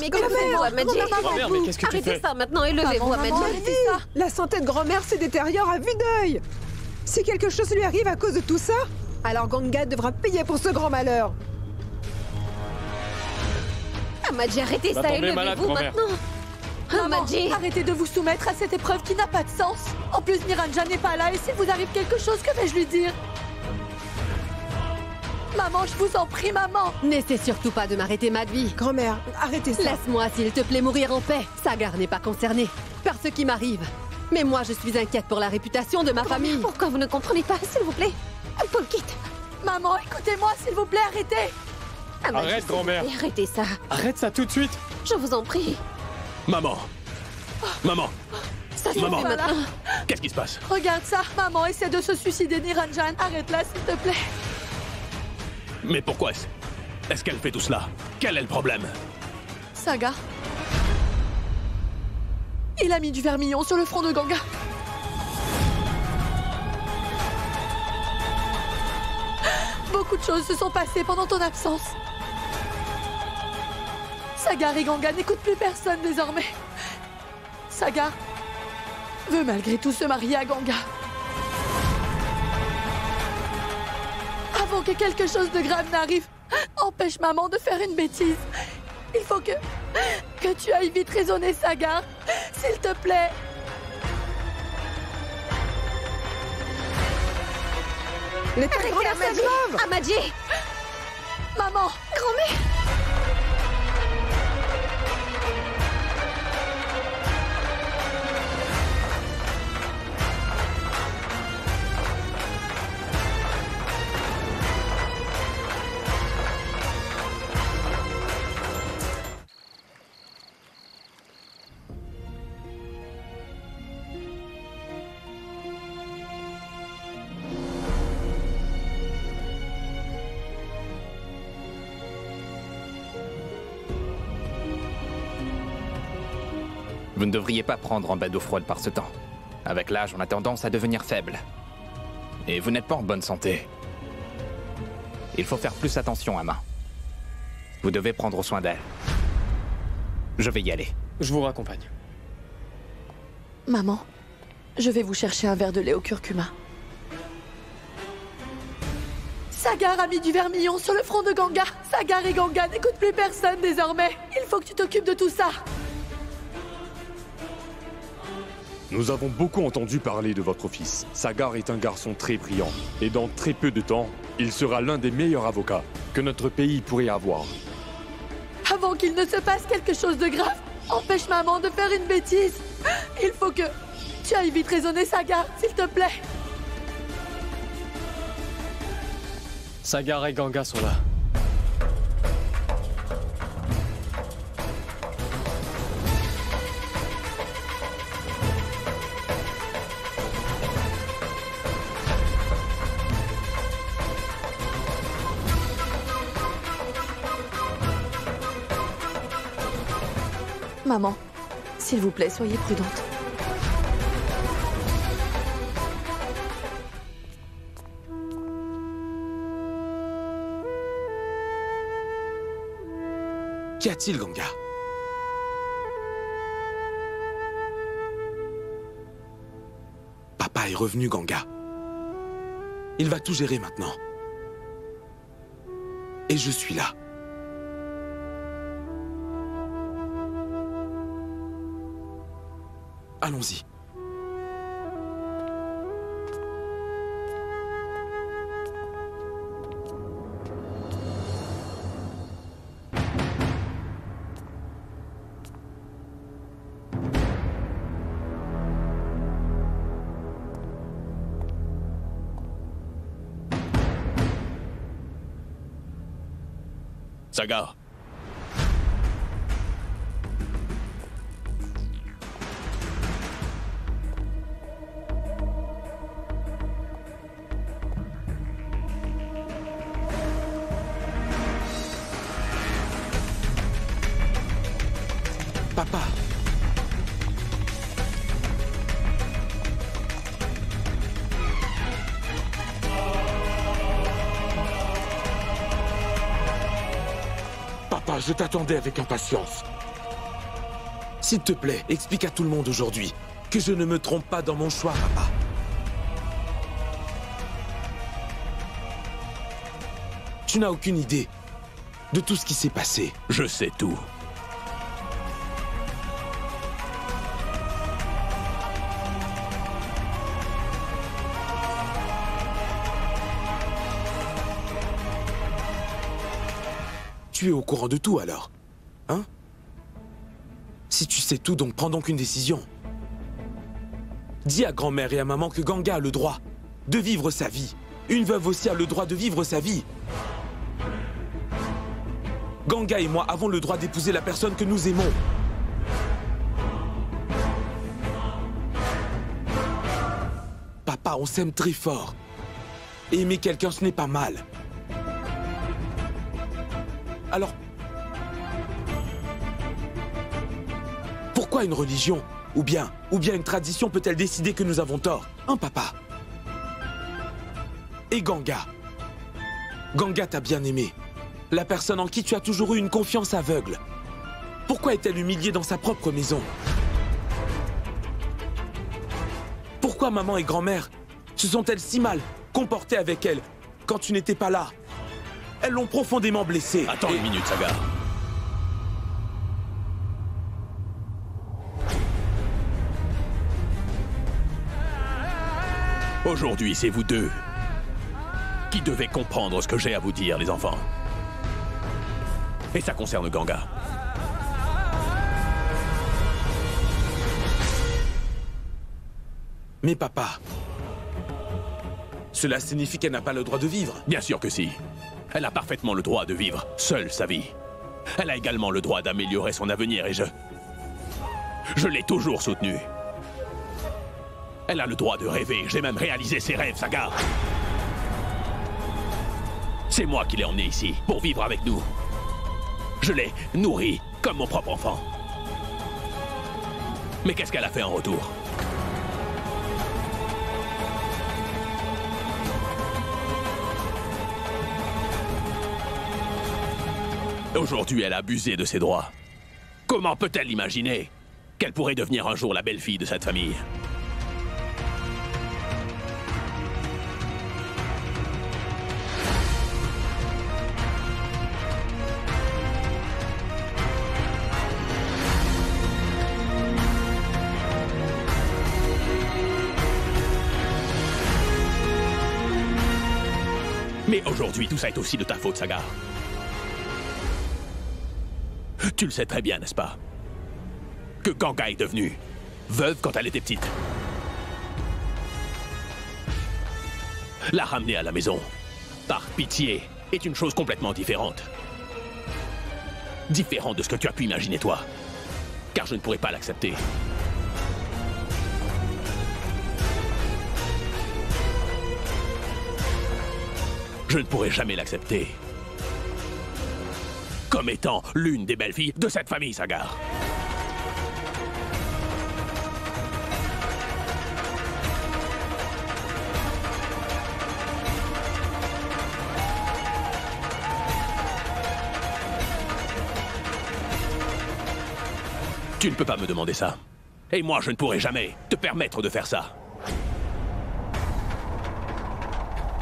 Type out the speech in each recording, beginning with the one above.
Mais calmez-vous, Amadji. Grand-mère, mais qu'est-ce que tu Arrêtez fais? ça maintenant et levez-vous, Amadji. Arrêtez ça. La santé de grand-mère se détériore à vue d'œil. Si quelque chose lui arrive à cause de tout ça, alors Ganga devra payer pour ce grand malheur. Amadji, arrêtez Va ça et tomber malade, levez-vous grand-mère. maintenant. Maman, Amadji. arrêtez de vous soumettre à cette épreuve qui n'a pas de sens. En plus, Niranjan n'est pas là et s'il vous arrive quelque chose, que vais-je lui dire? Maman, je vous en prie, maman. N'essaie surtout pas de m'arrêter, Madhvi. Grand-mère, arrêtez ça. Laisse-moi, s'il te plaît, mourir en paix. Sagar n'est pas concerné par ce qui m'arrive. Mais moi, je suis inquiète pour la réputation de ma famille. Pourquoi vous ne comprenez pas, s'il vous plaît? Polkit. Maman, écoutez-moi, s'il vous plaît, arrêtez. Amadji, Arrête, s'il vous grand-mère. plaît, arrêtez ça. Arrête ça tout de suite. Je vous en prie. Maman! Maman! Ça suffit Maman. maintenant. Qu'est-ce qui se passe? Regarde ça. Maman essaie de se suicider, Niranjan. Arrête-la, s'il te plaît. Mais pourquoi est-ce qu'elle fait tout cela? Quel est le problème? Saga. Il a mis du vermillon sur le front de Ganga. Beaucoup de choses se sont passées pendant ton absence. Sagar et Ganga n'écoutent plus personne désormais. Sagar veut malgré tout se marier à Ganga. Avant que quelque chose de grave n'arrive, empêche maman de faire une bêtise. Il faut que tu ailles vite raisonner Sagar, s'il te plaît. L'état de grand-mère s'aggrave. Amadji. Maman, Grand-mère. Vous ne devriez pas prendre un bain d'eau froide par ce temps. Avec l'âge, on a tendance à devenir faible. Et vous n'êtes pas en bonne santé. Il faut faire plus attention, Ama. Vous devez prendre soin d'elle. Je vais y aller. Je vous raccompagne. maman, je vais vous chercher un verre de lait au curcuma. Sagar a mis du vermillon sur le front de Ganga. Sagar et Ganga n'écoutent plus personne désormais. Il faut que tu t'occupes de tout ça. Nous avons beaucoup entendu parler de votre fils. Sagar est un garçon très brillant. Et dans très peu de temps, il sera l'un des meilleurs avocats que notre pays pourrait avoir. Avant qu'il ne se passe quelque chose de grave, empêche maman de faire une bêtise. Il faut que tu ailles vite raisonner Sagar, s'il te plaît. Sagar et Ganga sont là. Maman, s'il vous plaît, soyez prudente. Qu'y a-t-il, Ganga? Papa est revenu, Ganga. Il va tout gérer maintenant. Et je suis là. Allons-y. Sagar. Papa. Papa. Papa, je t'attendais avec impatience. S'il te plaît, explique à tout le monde aujourd'hui que je ne me trompe pas dans mon choix, papa. Tu n'as aucune idée de tout ce qui s'est passé. Je sais tout. Tu es au courant de tout alors, hein? Si tu sais tout, donc prends donc une décision. Dis à grand-mère et à maman que Ganga a le droit de vivre sa vie. Une veuve aussi a le droit de vivre sa vie. Ganga et moi avons le droit d'épouser la personne que nous aimons. Papa, on s'aime très fort. Et aimer quelqu'un, ce n'est pas mal. Alors, pourquoi une religion ou bien une tradition peut-elle décider que nous avons tort? Hein, papa? Et Ganga? Ganga t'a bien aimé. La personne en qui tu as toujours eu une confiance aveugle. Pourquoi est-elle humiliée dans sa propre maison? Pourquoi maman et grand-mère se sont-elles si mal comportées avec elle quand tu n'étais pas là? Elles l'ont profondément blessée. Attends une minute, Sagar. Aujourd'hui, c'est vous deux qui devez comprendre ce que j'ai à vous dire, les enfants. Et ça concerne Ganga. Mais papa, cela signifie qu'elle n'a pas le droit de vivre. Bien sûr que si. Elle a parfaitement le droit de vivre seule sa vie. Elle a également le droit d'améliorer son avenir et je l'ai toujours soutenue. Elle a le droit de rêver. J'ai même réalisé ses rêves, Sagar. C'est moi qui l'ai emmenée ici pour vivre avec nous. Je l'ai nourrie comme mon propre enfant. Mais qu'est-ce qu'elle a fait en retour? Aujourd'hui, elle a abusé de ses droits. Comment peut-elle imaginer qu'elle pourrait devenir un jour la belle-fille de cette famille? Mais aujourd'hui, tout ça est aussi de ta faute, Sagar. Tu le sais très bien, n'est-ce pas? Que Ganga est devenue veuve quand elle était petite. La ramener à la maison, par pitié, est une chose complètement différente. Différente de ce que tu as pu imaginer, toi. Car je ne pourrais pas l'accepter. Je ne pourrai jamais l'accepter comme étant l'une des belles filles de cette famille, Sagar. Tu ne peux pas me demander ça. Et moi, je ne pourrai jamais te permettre de faire ça.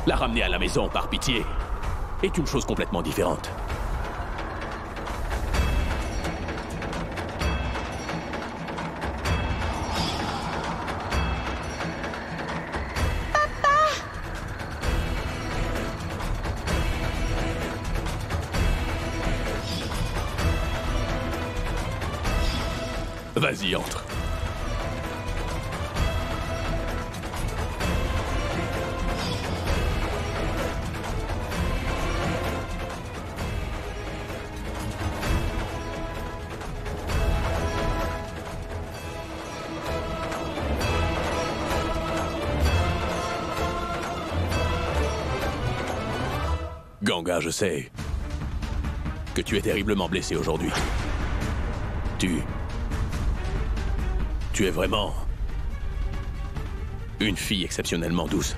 La ramener à la maison par pitié est une chose complètement différente. Vas-y, entre. Ganga, je sais que tu es terriblement blessé aujourd'hui. Tu es vraiment une fille exceptionnellement douce.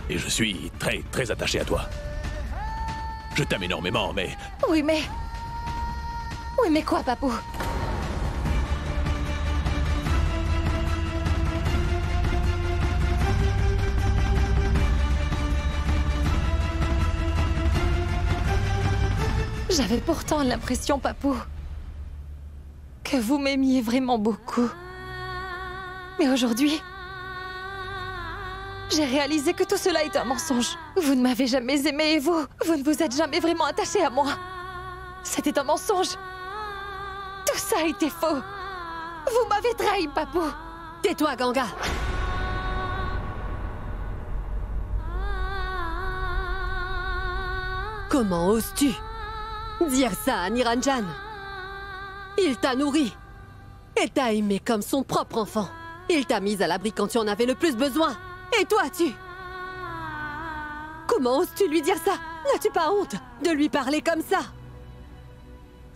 Et je suis très, très attaché à toi. Je t'aime énormément, mais... Oui, mais... Oui, mais quoi, Papou? J'avais pourtant l'impression, Papou, que vous m'aimiez vraiment beaucoup. Mais aujourd'hui, j'ai réalisé que tout cela est un mensonge. Vous ne m'avez jamais aimé et vous ne vous êtes jamais vraiment attaché à moi. C'était un mensonge. Tout ça a été faux. Vous m'avez trahi, Papou. Tais-toi, Ganga. Comment oses-tu dire ça à Niranjan? Il t'a nourri et t'a aimé comme son propre enfant. Il t'a mise à l'abri quand tu en avais le plus besoin. Et toi, Comment oses-tu lui dire ça? N'as-tu pas honte de lui parler comme ça?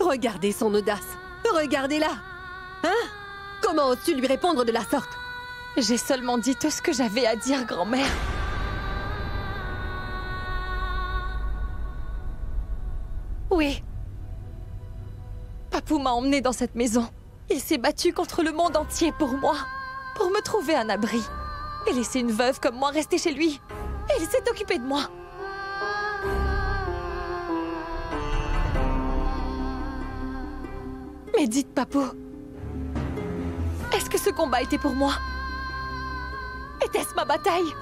Regardez son audace. Regardez-la. Hein? Comment oses-tu lui répondre de la sorte? J'ai seulement dit tout ce que j'avais à dire, grand-mère. Oui. Papou m'a emmenée dans cette maison. Il s'est battu contre le monde entier pour moi, pour me trouver un abri. Et laisser une veuve comme moi rester chez lui. Et il s'est occupé de moi. Mais dites, Papou, est-ce que ce combat était pour moi? Était-ce ma bataille?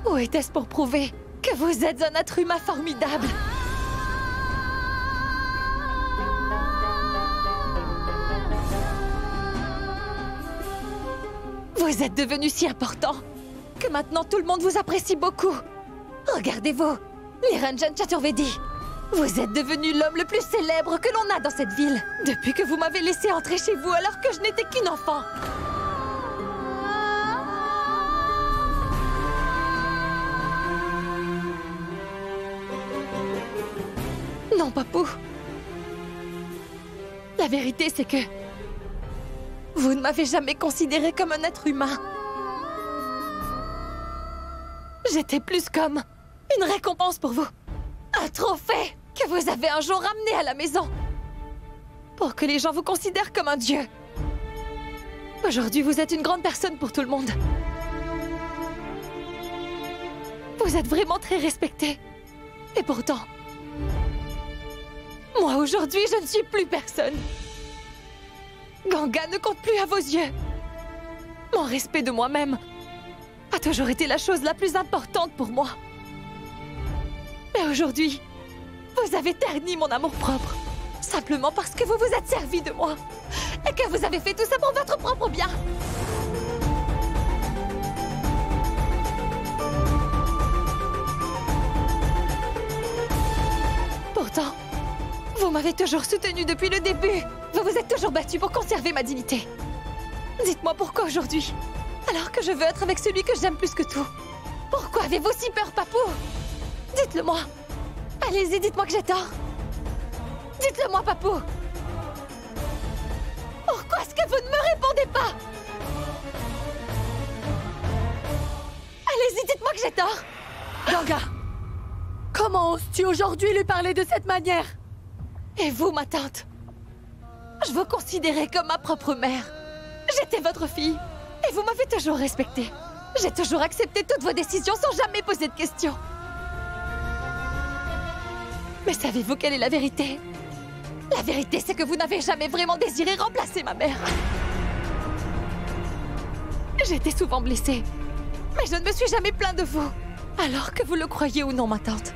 Ou était-ce pour prouver que vous êtes un être humain formidable? Vous êtes devenu si important que maintenant tout le monde vous apprécie beaucoup. Regardez-vous, Niranjan Chaturvedi. Vous êtes devenu l'homme le plus célèbre que l'on a dans cette ville. Depuis que vous m'avez laissé entrer chez vous alors que je n'étais qu'une enfant. Non, Papou. La vérité, c'est que vous ne m'avez jamais considéré comme un être humain. J'étais plus comme une récompense pour vous. Un trophée que vous avez un jour ramené à la maison. Pour que les gens vous considèrent comme un dieu. Aujourd'hui, vous êtes une grande personne pour tout le monde. Vous êtes vraiment très respecté. Et pourtant, moi aujourd'hui, je ne suis plus personne. Ganga ne compte plus à vos yeux. Mon respect de moi-même a toujours été la chose la plus importante pour moi. Mais aujourd'hui, vous avez terni mon amour-propre. Simplement parce que vous vous êtes servi de moi. Et que vous avez fait tout ça pour votre propre bien. Pourtant, vous m'avez toujours soutenue depuis le début. Vous vous êtes toujours battu pour conserver ma dignité. Dites-moi pourquoi aujourd'hui, alors que je veux être avec celui que j'aime plus que tout. Pourquoi avez-vous si peur, Papou? Dites-le-moi. Allez-y, dites-moi que j'ai tort. Dites-le-moi, Papou. Pourquoi est-ce que vous ne me répondez pas? Allez-y, dites-moi que j'ai tort. Ganga, comment oses-tu aujourd'hui lui parler de cette manière? Et vous, ma tante, je vous considérais comme ma propre mère. J'étais votre fille, et vous m'avez toujours respectée. J'ai toujours accepté toutes vos décisions sans jamais poser de questions. Mais savez-vous quelle est la vérité? La vérité, c'est que vous n'avez jamais vraiment désiré remplacer ma mère. J'étais souvent blessée, mais je ne me suis jamais plaint de vous. Alors que vous le croyez ou non, ma tante,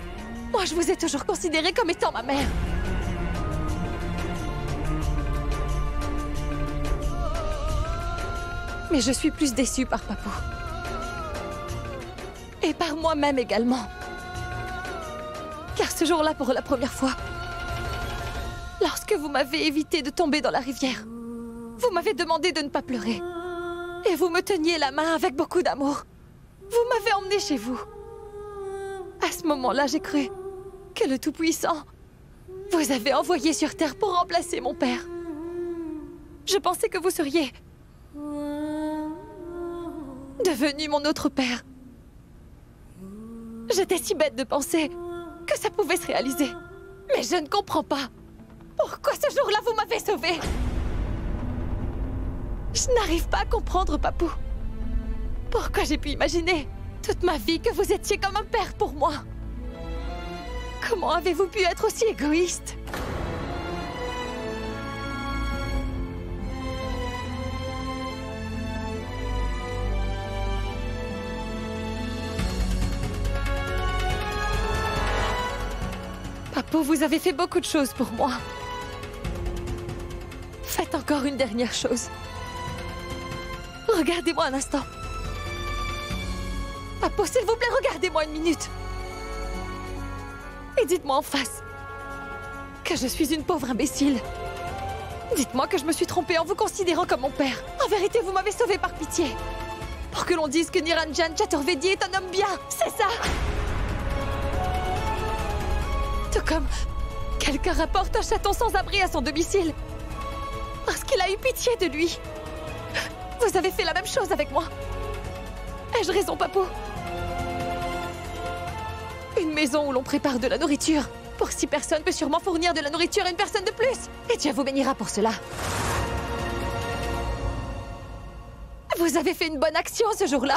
moi je vous ai toujours considérée comme étant ma mère. Mais je suis plus déçue par Papou. Et par moi-même également. Car ce jour-là, pour la première fois, lorsque vous m'avez évité de tomber dans la rivière, vous m'avez demandé de ne pas pleurer. Et vous me teniez la main avec beaucoup d'amour. Vous m'avez emmenée chez vous. À ce moment-là, j'ai cru que le Tout-Puissant vous avait envoyé sur Terre pour remplacer mon père. Je pensais que vous seriez devenu mon autre père. J'étais si bête de penser que ça pouvait se réaliser. Mais je ne comprends pas. Pourquoi ce jour-là vous m'avez sauvée? Je n'arrive pas à comprendre, Papou. Pourquoi j'ai pu imaginer toute ma vie que vous étiez comme un père pour moi? Comment avez-vous pu être aussi égoïste? Papou, vous avez fait beaucoup de choses pour moi. Faites encore une dernière chose. Regardez-moi un instant. Papou, s'il vous plaît, regardez-moi une minute. Et dites-moi en face que je suis une pauvre imbécile. Dites-moi que je me suis trompée en vous considérant comme mon père. En vérité, vous m'avez sauvée par pitié. Pour que l'on dise que Niranjan Chaturvedi est un homme bien. C'est ça. Tout comme quelqu'un rapporte un chaton sans abri à son domicile. Parce qu'il a eu pitié de lui. Vous avez fait la même chose avec moi. Ai-je raison, Papou? Une maison où l'on prépare de la nourriture. Pour 6 personnes peut sûrement fournir de la nourriture à une personne de plus. Et Dieu vous bénira pour cela. Vous avez fait une bonne action ce jour-là.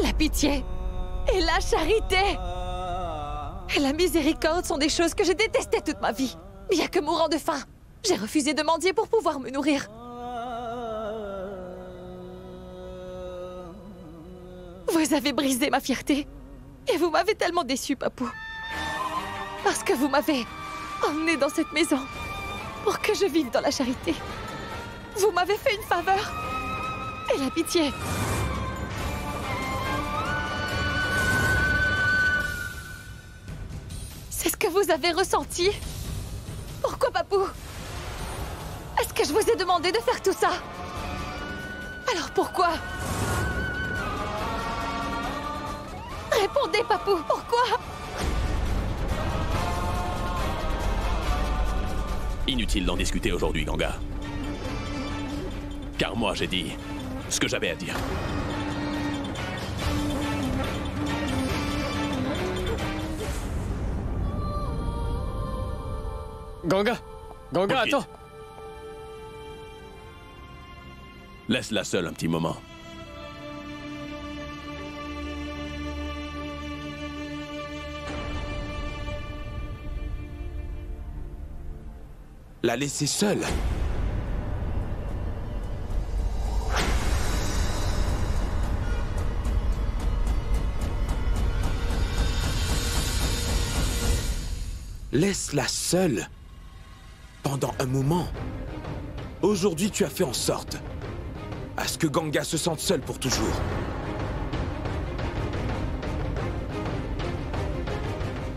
La pitié et la charité et la miséricorde sont des choses que j'ai détestées toute ma vie. Bien que mourant de faim, j'ai refusé de mendier pour pouvoir me nourrir. Vous avez brisé ma fierté. Et vous m'avez tellement déçu, Papou. Parce que vous m'avez emmené dans cette maison pour que je vive dans la charité. Vous m'avez fait une faveur. Et la pitié. C'est ce que vous avez ressenti. Pourquoi, Papou? Est-ce que je vous ai demandé de faire tout ça? Alors pourquoi? Répondez, Papou, pourquoi? Inutile d'en discuter aujourd'hui, Ganga. Car moi, j'ai dit ce que j'avais à dire. Ganga! Ganga, Ok. attends! Laisse-la seule un petit moment. La laisser seule. Laisse-la seule. Pendant un moment. Aujourd'hui, tu as fait en sorte à ce que Ganga se sente seule pour toujours.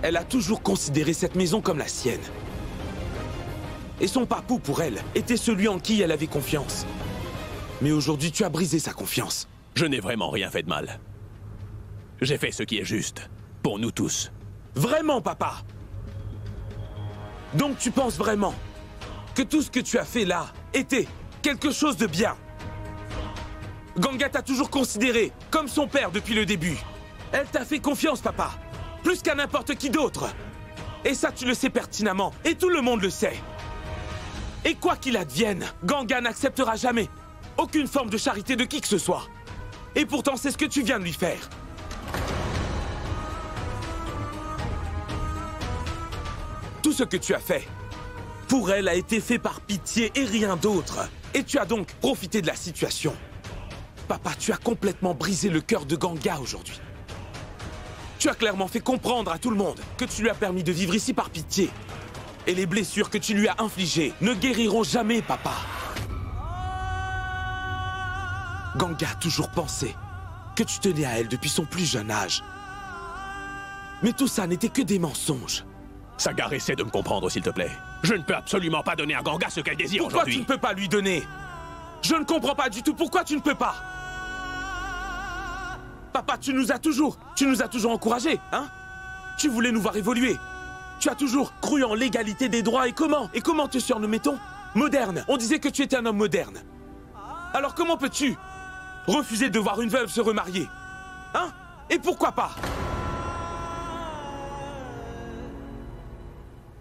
Elle a toujours considéré cette maison comme la sienne. Et son papou, pour elle, était celui en qui elle avait confiance. Mais aujourd'hui, tu as brisé sa confiance. Je n'ai vraiment rien fait de mal. J'ai fait ce qui est juste, pour nous tous. Vraiment, papa? Donc tu penses vraiment que tout ce que tu as fait là était quelque chose de bien? Ganga t'a toujours considéré comme son père depuis le début. Elle t'a fait confiance, papa. Plus qu'à n'importe qui d'autre. Et ça, tu le sais pertinemment. Et tout le monde le sait. Et quoi qu'il advienne, Ganga n'acceptera jamais aucune forme de charité de qui que ce soit. Et pourtant, c'est ce que tu viens de lui faire. Tout ce que tu as fait, pour elle, a été fait par pitié et rien d'autre. Et tu as donc profité de la situation. Papa, tu as complètement brisé le cœur de Ganga aujourd'hui. Tu as clairement fait comprendre à tout le monde que tu lui as permis de vivre ici par pitié. Et les blessures que tu lui as infligées ne guériront jamais, papa. Ganga a toujours pensé que tu tenais à elle depuis son plus jeune âge. Mais tout ça n'était que des mensonges. Sagar, essaie de me comprendre, s'il te plaît. Je ne peux absolument pas donner à Ganga ce qu'elle désire Pourquoi aujourd'hui. tu ne peux pas lui donner? Je ne comprends pas du tout pourquoi tu ne peux pas. Papa, tu nous as toujours encouragés, hein? Tu voulais nous voir évoluer. Tu as toujours cru en l'égalité des droits. Et comment te surnommait-on? Moderne. On disait que tu étais un homme moderne. Alors comment peux-tu refuser de voir une veuve se remarier? Hein? Et pourquoi pas?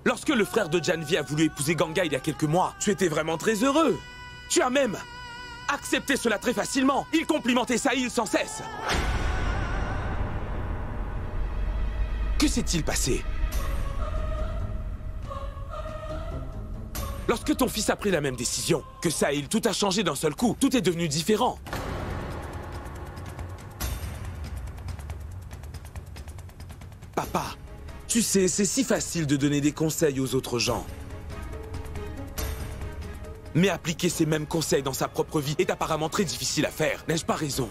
Lorsque le frère de Janvi a voulu épouser Ganga il y a quelques mois, tu étais vraiment très heureux. Tu as même accepté cela très facilement. Il complimentait Sahil sans cesse. Que s'est-il passé? Lorsque ton fils a pris la même décision que Sahil, tout a changé d'un seul coup. Tout est devenu différent. Papa, tu sais, c'est si facile de donner des conseils aux autres gens. Mais appliquer ces mêmes conseils dans sa propre vie est apparemment très difficile à faire. N'ai-je pas raison?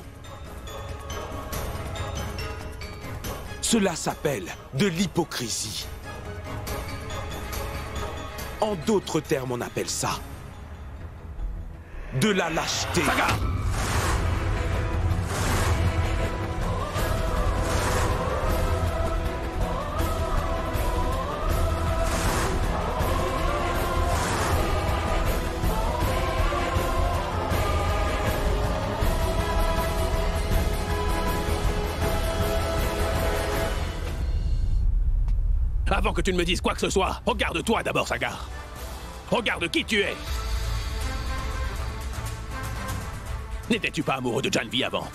Cela s'appelle de l'hypocrisie. En d'autres termes, on appelle ça de la lâcheté. Saga! Avant que tu ne me dises quoi que ce soit, regarde-toi d'abord, Sagar. Regarde qui tu es. N'étais-tu pas amoureux de Janvi avant?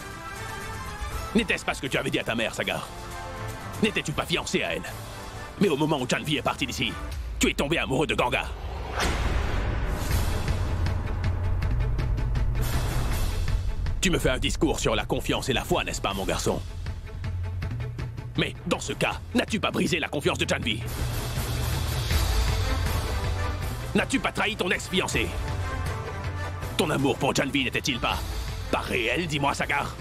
N'était-ce pas ce que tu avais dit à ta mère, Sagar? N'étais-tu pas fiancé à elle? Mais au moment où Janvi est parti d'ici, tu es tombé amoureux de Ganga. Tu me fais un discours sur la confiance et la foi, n'est-ce pas, mon garçon? Mais dans ce cas, n'as-tu pas brisé la confiance de Janvi? N'as-tu pas trahi ton ex-fiancé? Ton amour pour Janvi n'était-il pas réel, dis-moi, Sagar?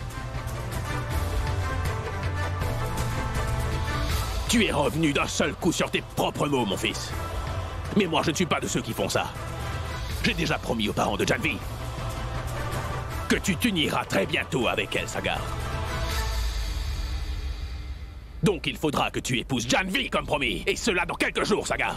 Tu es revenu d'un seul coup sur tes propres mots, mon fils. Mais moi, je ne suis pas de ceux qui font ça. J'ai déjà promis aux parents de Janvi que tu t'uniras très bientôt avec elle, Sagar. Donc il faudra que tu épouses Janvi comme promis. Et cela dans quelques jours, Sagar.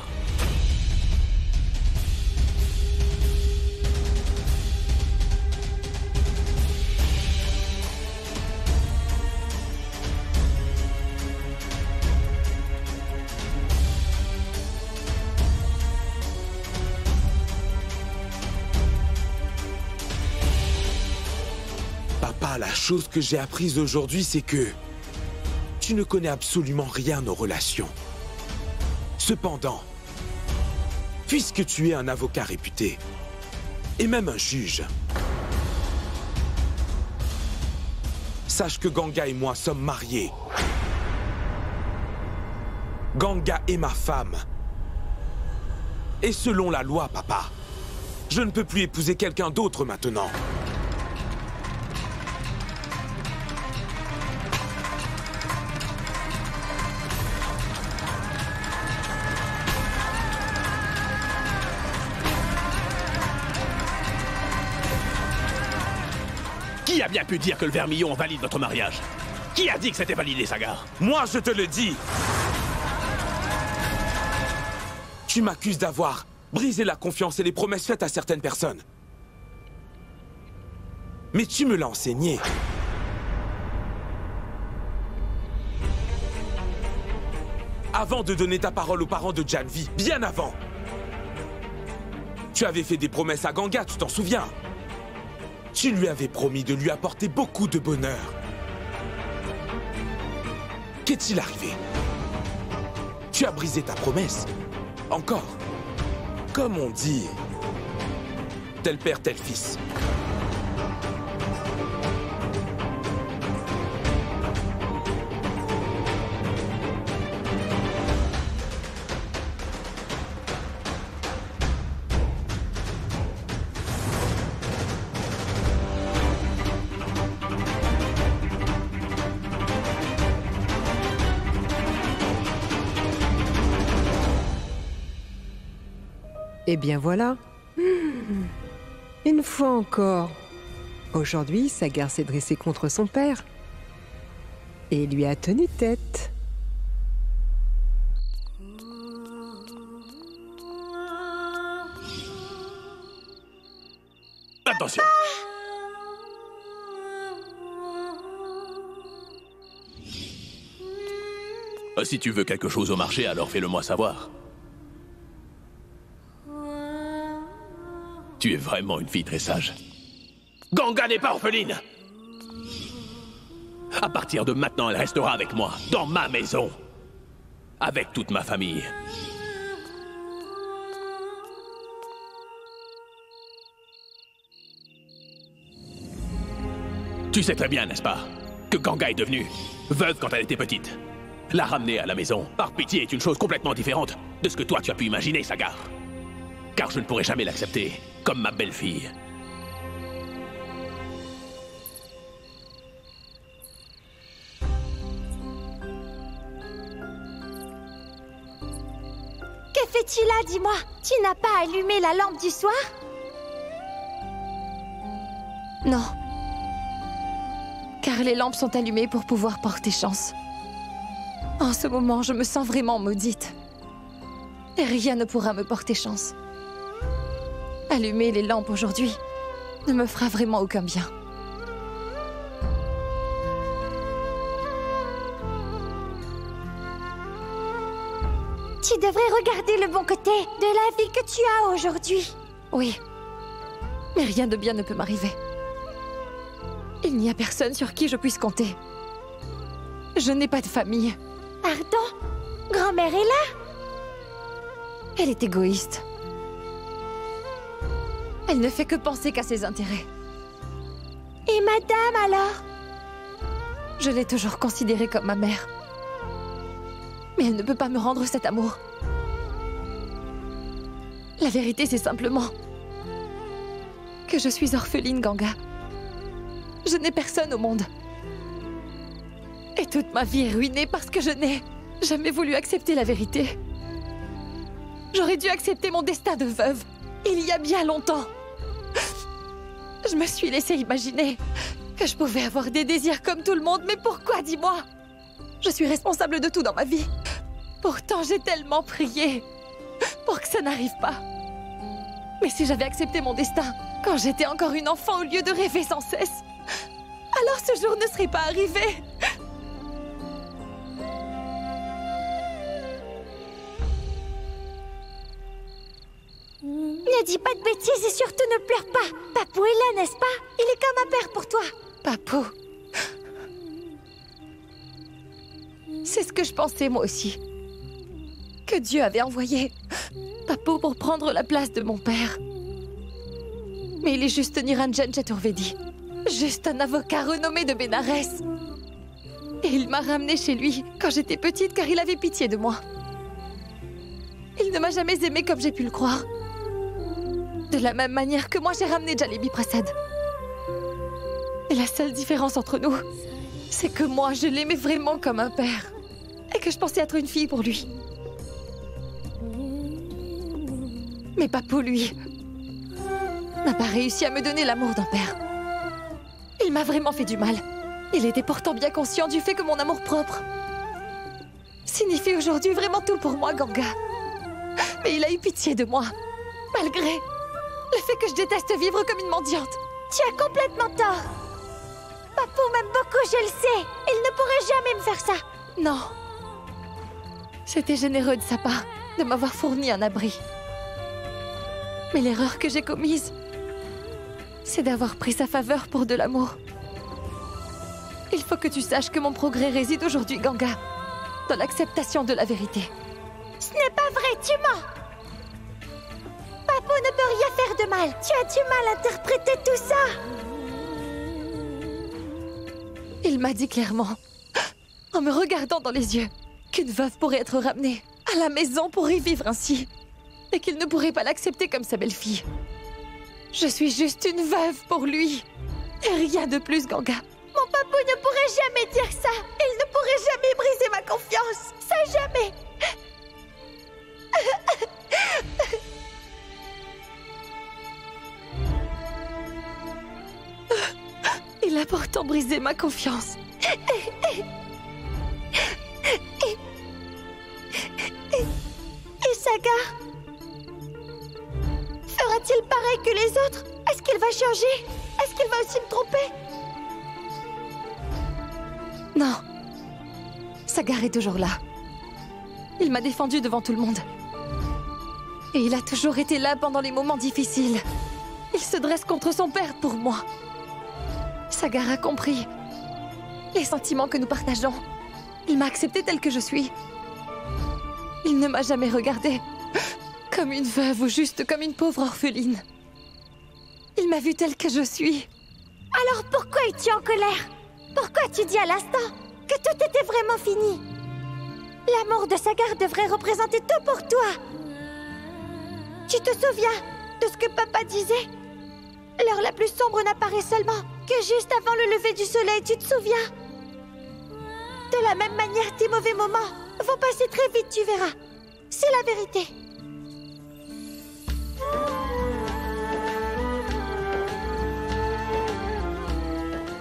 Papa, la chose que j'ai apprise aujourd'hui, c'est que tu ne connais absolument rien aux relations. Cependant, puisque tu es un avocat réputé, et même un juge, sache que Ganga et moi sommes mariés. Ganga est ma femme. Et selon la loi, papa, je ne peux plus épouser quelqu'un d'autre maintenant. Qui a bien pu dire que le vermillon valide notre mariage? Qui a dit que c'était validé, Sagar? Moi, je te le dis! Tu m'accuses d'avoir brisé la confiance et les promesses faites à certaines personnes. Mais tu me l'as enseigné. Avant de donner ta parole aux parents de Janvi, bien avant. Tu avais fait des promesses à Ganga, tu t'en souviens? Tu lui avais promis de lui apporter beaucoup de bonheur. Qu'est-il arrivé? Tu as brisé ta promesse. Encore. Comme on dit, tel père, tel fils. Eh bien voilà. Une fois encore. Aujourd'hui, Sagar s'est dressé contre son père. Et lui a tenu tête. Attention. Si tu veux quelque chose au marché, alors fais-le-moi savoir. Tu es vraiment une fille très sage. Ganga n'est pas orpheline! À partir de maintenant, elle restera avec moi, dans ma maison. Avec toute ma famille. Tu sais très bien, n'est-ce pas, que Ganga est devenue veuve quand elle était petite. La ramener à la maison, par pitié, est une chose complètement différente de ce que toi tu as pu imaginer, Sagar. Car je ne pourrai jamais l'accepter comme ma belle-fille. Que fais-tu là, dis-moi? Tu n'as pas allumé la lampe du soir? Non. Car les lampes sont allumées pour pouvoir porter chance. En ce moment, je me sens vraiment maudite. Et rien ne pourra me porter chance. Allumer les lampes aujourd'hui ne me fera vraiment aucun bien. Tu devrais regarder le bon côté de la vie que tu as aujourd'hui. Oui. Mais rien de bien ne peut m'arriver. Il n'y a personne sur qui je puisse compter. Je n'ai pas de famille. Pardon? Grand-mère est là? Elle est égoïste. Elle ne fait que penser qu'à ses intérêts. Et madame alors? Je l'ai toujours considérée comme ma mère. Mais elle ne peut pas me rendre cet amour. La vérité, c'est simplement que je suis orpheline, Ganga. Je n'ai personne au monde. Et toute ma vie est ruinée parce que je n'ai jamais voulu accepter la vérité. J'aurais dû accepter mon destin de veuve, il y a bien longtemps. Je me suis laissé imaginer que je pouvais avoir des désirs comme tout le monde, mais pourquoi, dis-moi? Je suis responsable de tout dans ma vie. Pourtant, j'ai tellement prié pour que ça n'arrive pas. Mais si j'avais accepté mon destin quand j'étais encore une enfant au lieu de rêver sans cesse, alors ce jour ne serait pas arrivé. Ne dis pas de bêtises et surtout ne pleure pas. Papou est là, n'est-ce pas? Il est comme un père pour toi. Papou. C'est ce que je pensais moi aussi. Que Dieu avait envoyé Papou pour prendre la place de mon père. Mais il est juste Niranjan Chaturvedi. Juste un avocat renommé de Bénarès. Et il m'a ramenée chez lui quand j'étais petite car il avait pitié de moi. Il ne m'a jamais aimée comme j'ai pu le croire. De la même manière que moi j'ai ramené Jalebi Prasad. Et la seule différence entre nous, c'est que moi je l'aimais vraiment comme un père. Et que je pensais être une fille pour lui. Mais Papou, lui, n'a pas réussi à me donner l'amour d'un père. Il m'a vraiment fait du mal. Il était pourtant bien conscient du fait que mon amour-propre signifie aujourd'hui vraiment tout pour moi, Ganga. Mais il a eu pitié de moi, malgré le fait que je déteste vivre comme une mendiante. Tu as complètement tort. Papou m'aime beaucoup, je le sais. Il ne pourrait jamais me faire ça. Non. C'était généreux de sa part de m'avoir fourni un abri. Mais l'erreur que j'ai commise, c'est d'avoir pris sa faveur pour de l'amour. Il faut que tu saches que mon progrès réside aujourd'hui, Ganga, dans l'acceptation de la vérité. Ce n'est pas vrai, tu mens. Papou ne peut rien faire de mal. Tu as du mal à interpréter tout ça. Il m'a dit clairement, en me regardant dans les yeux, qu'une veuve pourrait être ramenée à la maison pour y vivre ainsi, et qu'il ne pourrait pas l'accepter comme sa belle-fille. Je suis juste une veuve pour lui, et rien de plus, Ganga. Mon papou ne pourrait jamais dire ça. Il ne pourrait jamais briser ma confiance. Ça, jamais. Il a pourtant brisé ma confiance. Et Sagar? Fera-t-il pareil que les autres? Est-ce qu'il va changer? Est-ce qu'il va aussi me tromper? Non. Sagar est toujours là. Il m'a défendu devant tout le monde. Et il a toujours été là pendant les moments difficiles. Il se dresse contre son père pour moi. Sagar a compris les sentiments que nous partageons. Il m'a acceptée telle que je suis. Il ne m'a jamais regardée comme une veuve ou juste comme une pauvre orpheline. Il m'a vue telle que je suis. Alors pourquoi es-tu en colère? Pourquoi tu dis à l'instant que tout était vraiment fini? La mort de Sagar devrait représenter tout pour toi. Tu te souviens de ce que papa disait? L'heure la plus sombre n'apparaît seulement que juste avant le lever du soleil, tu te souviens? De la même manière, tes mauvais moments vont passer très vite, tu verras. C'est la vérité.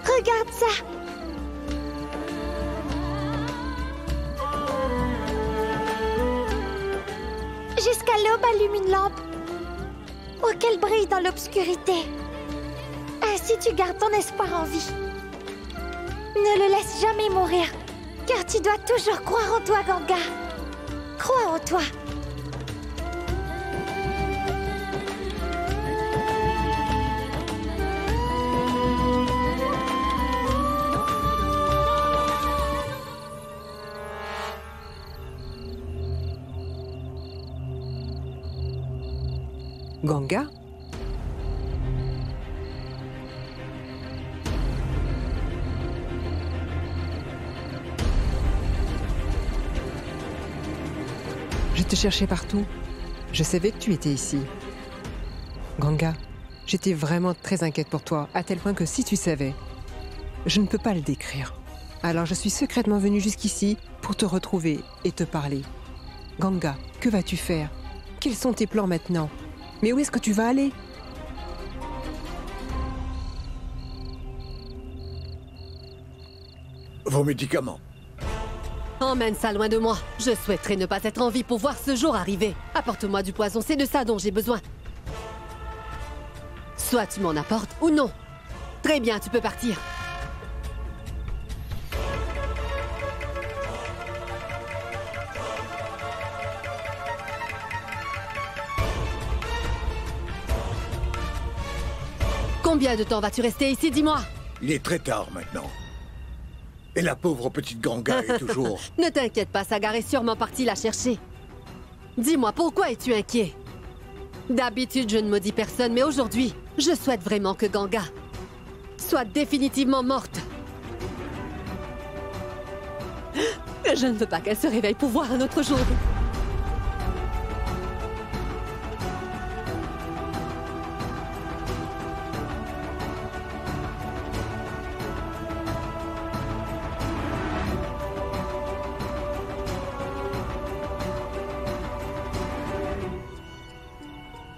Regarde ça. Jusqu'à l'aube allume une lampe, ou qu'elle brille dans l'obscurité. Ainsi tu gardes ton espoir en vie. Ne le laisse jamais mourir, car tu dois toujours croire en toi, Ganga. Crois en toi. Ganga? Je te cherchais partout. Je savais que tu étais ici. Ganga, j'étais vraiment très inquiète pour toi, à tel point que si tu savais, je ne peux pas le décrire. Alors je suis secrètement venue jusqu'ici pour te retrouver et te parler. Ganga, que vas-tu faire? Quels sont tes plans maintenant? Mais où est-ce que tu vas aller? Vos médicaments. Emmène ça loin de moi. Je souhaiterais ne pas être en vie pour voir ce jour arriver. Apporte-moi du poison, c'est de ça dont j'ai besoin. Soit tu m'en apportes ou non. Très bien, tu peux partir. Combien de temps vas-tu rester ici, dis-moi? Il est très tard maintenant. Et la pauvre petite Ganga est toujours... Ne t'inquiète pas, Sagar est sûrement parti la chercher. Dis-moi, pourquoi es-tu inquiet? D'habitude, je ne maudis personne, mais aujourd'hui, je souhaite vraiment que Ganga soit définitivement morte. Je ne veux pas qu'elle se réveille pour voir un autre jour.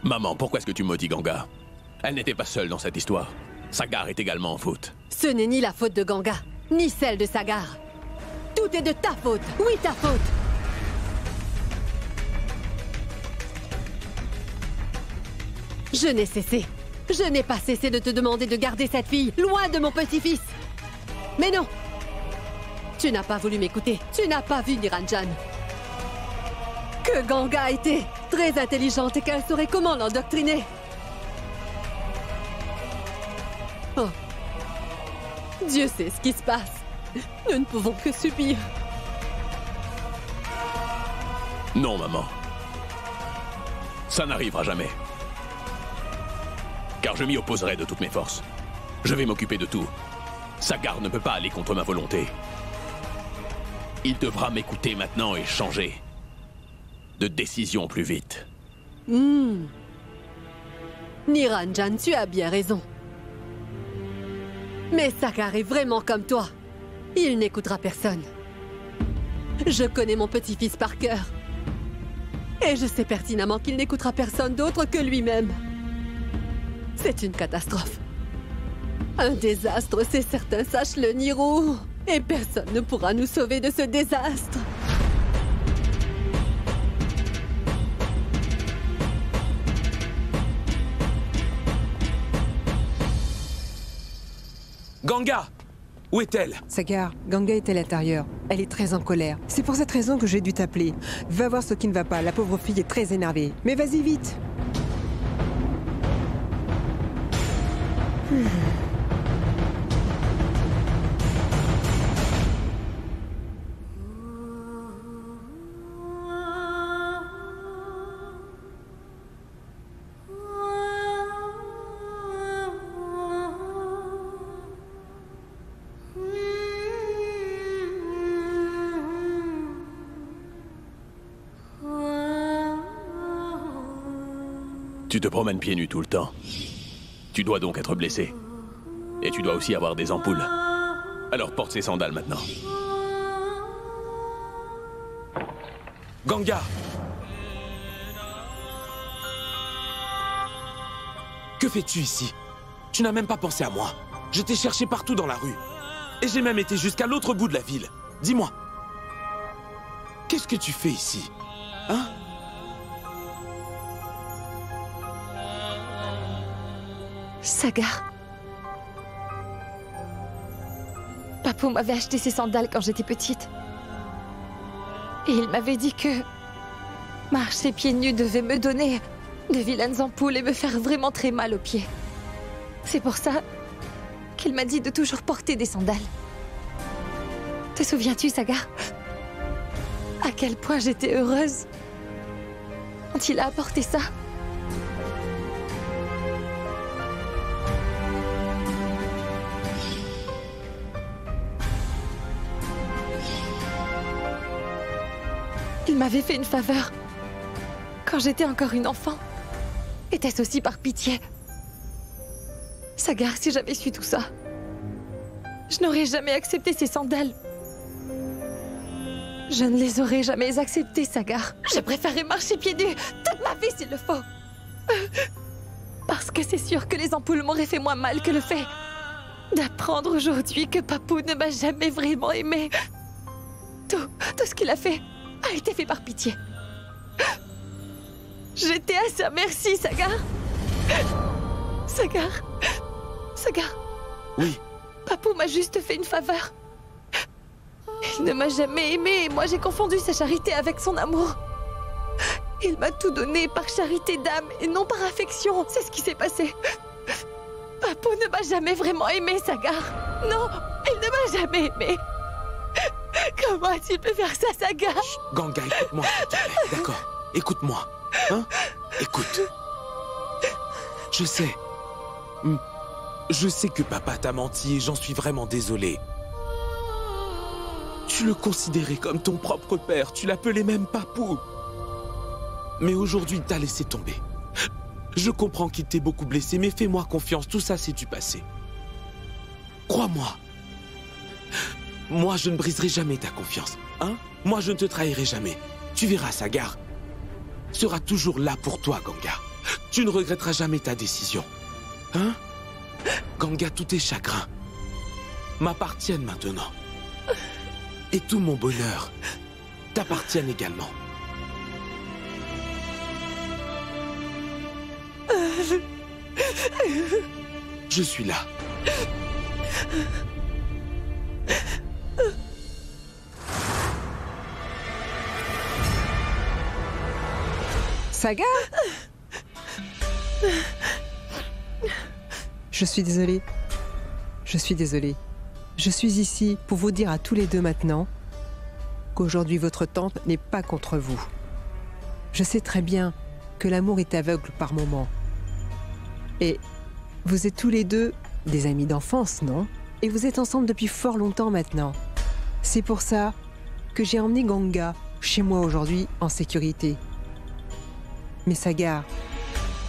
Maman, pourquoi est-ce que tu maudis Ganga? Elle n'était pas seule dans cette histoire. Sagar est également en faute. Ce n'est ni la faute de Ganga, ni celle de Sagar. Tout est de ta faute. Oui, ta faute. Je n'ai cessé. Je n'ai pas cessé de te demander de garder cette fille loin de mon petit-fils. Mais non. Tu n'as pas voulu m'écouter. Tu n'as pas vu Niranjan. Que Ganga était très intelligente et qu'elle saurait comment l'endoctriner. Oh. Dieu sait ce qui se passe. Nous ne pouvons que subir. Non, maman. Ça n'arrivera jamais. Car je m'y opposerai de toutes mes forces. Je vais m'occuper de tout. Sagar ne peut pas aller contre ma volonté. Il devra m'écouter maintenant et changer de décision plus vite. Niranjan, tu as bien raison. Mais Sagar est vraiment comme toi. Il n'écoutera personne. Je connais mon petit-fils par cœur. Et je sais pertinemment qu'il n'écoutera personne d'autre que lui-même. C'est une catastrophe. Un désastre, c'est certain, sache-le, Niro. Et personne ne pourra nous sauver de ce désastre. Ganga! Où est-elle? Sagar, Ganga est à l'intérieur. Elle est très en colère. C'est pour cette raison que j'ai dû t'appeler. Va voir ce qui ne va pas. La pauvre fille est très énervée. Mais vas-y vite. Tu te promènes pieds nus tout le temps. Tu dois donc être blessé. Et tu dois aussi avoir des ampoules. Alors porte ces sandales maintenant. Ganga! Que fais-tu ici? Tu n'as même pas pensé à moi. Je t'ai cherché partout dans la rue. Et j'ai même été jusqu'à l'autre bout de la ville. Dis-moi. Qu'est-ce que tu fais ici? Hein? Sagar. Papou m'avait acheté ces sandales quand j'étais petite. Et il m'avait dit que marcher pieds nus devait me donner de vilaines ampoules et me faire vraiment très mal aux pieds. C'est pour ça qu'il m'a dit de toujours porter des sandales. Te souviens-tu, Sagar? À quel point j'étais heureuse quand il a apporté ça. Il m'avait fait une faveur quand j'étais encore une enfant. Était-ce aussi par pitié? Sagar, si j'avais su tout ça, je n'aurais jamais accepté ces sandales. Je ne les aurais jamais acceptées, Sagar. Je préférerais marcher pieds nus toute ma vie s'il le faut. Parce que c'est sûr que les ampoules m'auraient fait moins mal que le fait d'apprendre aujourd'hui que Papou ne m'a jamais vraiment aimée. Tout ce qu'il a fait a été fait par pitié. J'étais à sa merci, Sagar. Sagar. Oui. Papou m'a juste fait une faveur. Il ne m'a jamais aimée et moi j'ai confondu sa charité avec son amour. Il m'a tout donné par charité d'âme et non par affection. C'est ce qui s'est passé. Papou ne m'a jamais vraiment aimée, Sagar. Non, il ne m'a jamais aimée. Comment a-t-il pu faire ça, Sagar? Ganga, écoute-moi, s'il te plaît. D'accord, écoute-moi. Hein? Écoute. Je sais. Je sais que papa t'a menti et j'en suis vraiment désolé. Tu le considérais comme ton propre père, tu l'appelais même Papou. Mais aujourd'hui, il t'a laissé tomber. Je comprends qu'il t'ait beaucoup blessé, mais fais-moi confiance, tout ça c'est du passé. Crois-moi. Moi, je ne briserai jamais ta confiance. Hein? Moi, je ne te trahirai jamais. Tu verras, Sagar sera toujours là pour toi, Ganga. Tu ne regretteras jamais ta décision. Hein? Ganga, tous tes chagrins m'appartiennent maintenant. Et tout mon bonheur t'appartiennent également. Je suis là. Sagar? Je suis désolée. Je suis désolée. Je suis ici pour vous dire à tous les deux maintenant qu'aujourd'hui votre tante n'est pas contre vous. Je sais très bien que l'amour est aveugle par moments. Et vous êtes tous les deux des amis d'enfance, non? Et vous êtes ensemble depuis fort longtemps maintenant. C'est pour ça que j'ai emmené Ganga chez moi aujourd'hui en sécurité. Mais Sagar,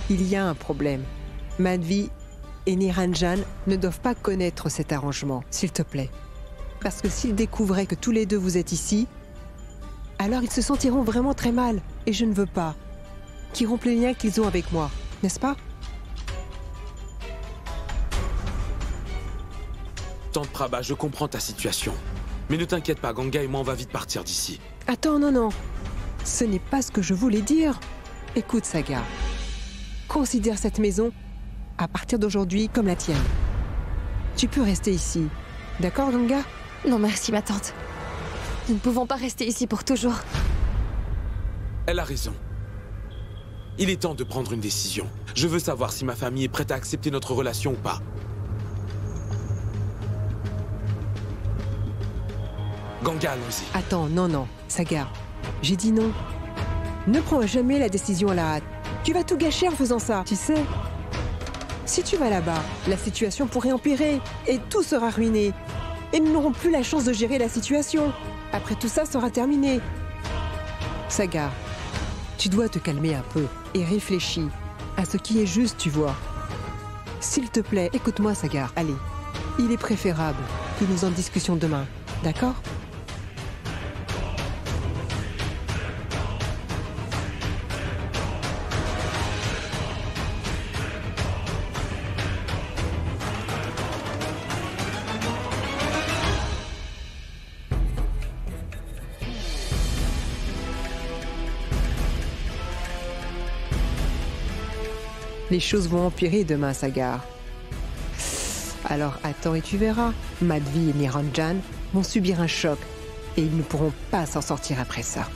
il y a un problème. Madhvi et Niranjan ne doivent pas connaître cet arrangement, s'il te plaît. Parce que s'ils découvraient que tous les deux vous êtes ici, alors ils se sentiront vraiment très mal. Et je ne veux pas qu'ils rompent les liens qu'ils ont avec moi, n'est-ce pas? Tante Prabha, je comprends ta situation. Mais ne t'inquiète pas, Ganga et moi on va vite partir d'ici. Attends, non. Ce n'est pas ce que je voulais dire. Écoute, Sagar. Considère cette maison, à partir d'aujourd'hui, comme la tienne. Tu peux rester ici. D'accord, Ganga? Non, merci, ma tante. Nous ne pouvons pas rester ici pour toujours. Elle a raison. Il est temps de prendre une décision. Je veux savoir si ma famille est prête à accepter notre relation ou pas. Ganga, allons-y. Attends, non, Sagar. J'ai dit non. Ne prends jamais la décision à la hâte. Tu vas tout gâcher en faisant ça, tu sais. Si tu vas là-bas, la situation pourrait empirer et tout sera ruiné. Et nous n'aurons plus la chance de gérer la situation. Après tout ça sera terminé. Sagar, tu dois te calmer un peu et réfléchis à ce qui est juste, tu vois. S'il te plaît, écoute-moi, Sagar. Allez, il est préférable que nous en discussions demain, d'accord ? Les choses vont empirer demain, Sagar. Alors attends et tu verras. Madhvi et Niranjan vont subir un choc et ils ne pourront pas s'en sortir après ça.